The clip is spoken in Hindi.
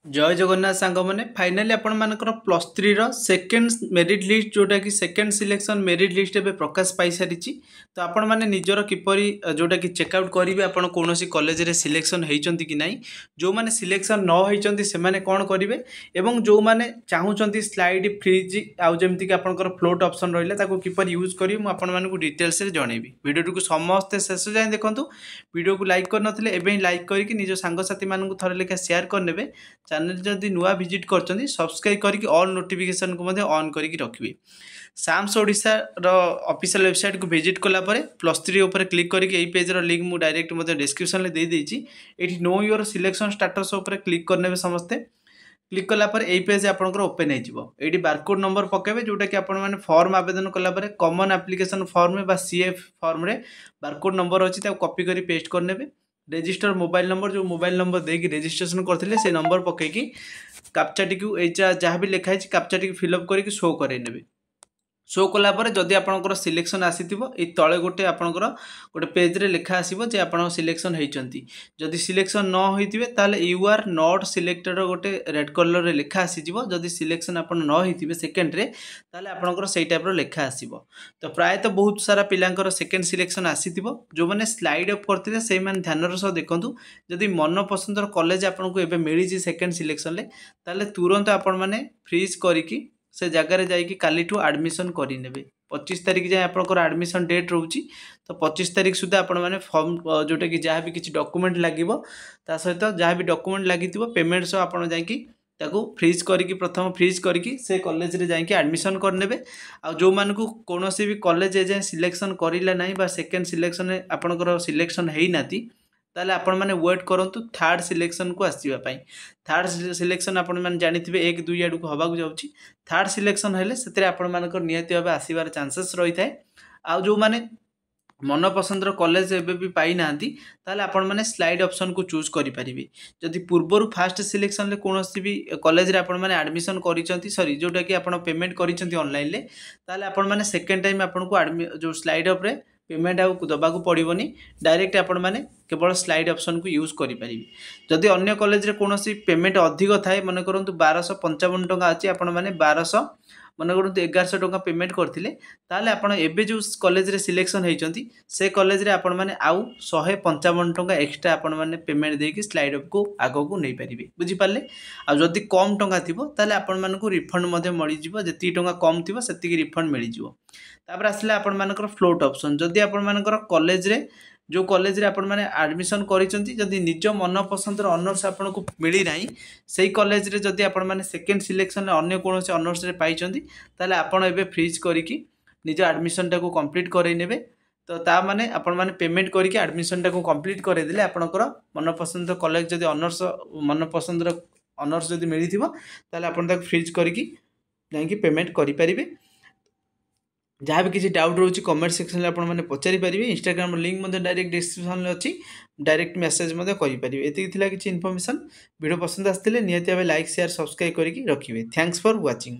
जय जगन्नाथ सांग मैंने फाइनाली आपण मानकर plus three second merit list जोटा कि सेकेंड सिलेक्शन मेरिट लिस्ट एवं प्रकाश पाई सारी तो आपण मैंने निजर किपरि जोटा कि चेकआउट करेंगे आपण कौन कॉलेज रे सिलेक्शन होती कि नहीं जो मैंने सिलेक्शन न होती से मैंने कौन करेंगे एवं जो मैंने चाहूँगी स्लाइड फ्रिज आउ जमती कि आपंकर फ्लोट ऑप्शन रहा किपर यूज करी मुझे डिटेल्स जनइबी वीडियो को समस्ते शेष जाए देखूँ वीडियो को लाइक करते लाइक करके निज सांगसाथी मानक थरे लेखा शेयर करने चैनल जदि नुआ विजिट कर सब्सक्राइब करके ऑल नोटिफिकेशन को ऑन करके रखिए साम्स ओडिशा ऑफिशियल वेबसाइट को विजिट कलापर प्लस थ्री उपर क्लिक करके यही पेजर लिंक मुझे डायरेक्ट डिस्क्रिप्शन में देदेजी ये नो योर सिलेक्शन स्टाटस उपर क्लिक करने समस्ते क्लिक कलापर यही पेज आपंकर ओपन होती बारकोड नंबर पकेबे जोटा कि आपण मैंने फॉर्म आवेदन कलापर कॉमन एप्लिकेशन फॉर्म में सीएफ फॉर्म रे बारकोड नंबर अच्छी कॉपी कर पेस्ट करने रेजिस्टर मोबाइल नंबर जो मोबाइल नंबर देकी रेजिस्ट्रेशन करते से नंबर पकईकि कैप्चाटी को जहाँ भी लिखाई कैप्चाटी फिलअप करके शो करे शो कलापर जदि आपंकर सिलेक्शन आसी तले गोटे आपंकर गोटे पेज्रे लिखा आसो जे आप सिलेक्शन होती जदि सिलेक्शन न होते ताल यू आर नॉट सिलेक्टेड गोटे रेड कलर रे लिखा आसीज जदि सिलेक्शन आप न होते सेकेंड्रे ताल आपंकर से टाइप्र लिखा आसो तो प्रायतः बहुत सारा पिलांकर सेकेंड सिलेक्शन आसी जो मैंने स्लाइड अप करते से ध्यान सह देखूँ जदि मन पसंदर कॉलेज आपको एवं मिली सेकेंड सिलेक्शन ताल तुरंत आपण मैंने फ्रीज करके से जगार जाकि काली आडमिशन करेंगे 25 तारिख जाए आपंकर आडमिशन डेट रोचे तो 25 तारिख सुधा आपण मैंने फॉर्म जोटा कि जहाँ भी किसी डॉक्यूमेंट लगे सहित जहाँ भी डॉक्यूमेंट लगी पेमेंट सह आप जाकि फ्रीज करके प्रथम फ्रीज करके से कॉलेज रे जाकि आडमिशन करने आ जो मान को कौन भी कॉलेज एजाए सिलेक्शन करा ना सेकेंड सिलेक्शन आपंकर सिलेक्शन होना ताले आपण मैंने वेट करूँ थर्ड सिलेक्शन को आसवाई थर्ड सिलेक्शन आपण मैंने जानते एक दुई आड़ को हवाक जाऊँगी थर्ड सिलेक्शन हेल्ले से आपण निहती भाव आसबार चांसेस रही है आ जो मैंने मन पसंदर कॉलेज एवं भी पाई ना ताले आपण मैंने स्लाइड ऑप्शन को चूज करेंगे जदि पूर्वर फास्ट सिलेक्शन कौन भी कॉलेज रे आपण मैंने आडमिशन करी सॉरी जोटा कि आप पेमेंट करी ऑनलाइन ताले आपण मैंने सेकेंड टाइम आपन को जो स्लाइड अप्रे पेमेंट आउ दबा पड़ोनी डायरेक्ट आपण मैंने केवल स्लाइड ऑप्शन को यूज करेंगे जदि अन्य कॉलेज रे कौन पेमेंट अधिक थाए मन करूँ 1255 टका अच्छी आपण मैंने 1200 मन करूँ 1100 टका पेमेंट करते ताले आपण एबे जो कॉलेज रे सिलेक्शन होती से कॉलेज रे आपण मैंने आउ 155 टका एक्स्ट्रा आपण मैंने पेमेंट देकी स्लाइड अप को आगो को नहीं पारे बुझीपारे आ जदि कम टका थी ताले आपण मानक रिफंड मिल जी टका कम थी से रिफंड मिल जापर आसला आपण मानकर फ्लोट ऑप्शन जदि आपण मानकर कॉलेज रे जो कॉलेज रे आपण माने एडमिशन करिसेंती जदि निज मन पसंदर ऑनर्स आपन को मिली नाही सेही कॉलेज रे जदि आपण माने सेकेंड सिलेक्शन रे अन्य कोनोसी ऑनर्स रे पाइचंती ताले आपण एबे फ्रीज करिकि निज एडमिशन टा को कंप्लीट करइ नेबे तो ता माने आपण माने पेमेंट करिकि एडमिशन टा को कंप्लीट करे देले आपनकर मन पसंदर कॉलेज जदि ऑनर्स मन पसंदर ऑनर्स जदि मिलिथिबो ताले आपण ताक फ्रीज करिकि जाईकि पेमेंट करि परिबे जहाँ भी किसी डाउट रोचे कमेंट सेक्शन में आपने पचारि पारे इंस्टाग्राम लिंक डायरेक्ट डिस्क्रिप्शन में अच्छी डायरेक्ट मेसेज करेंगे ये किसी इनफॉरमेशन वीडियो पसंद आसते निहती भाव लाइक शेयर सब्सक्राइब करके रखिए थैंक्स फॉर वाचिंग।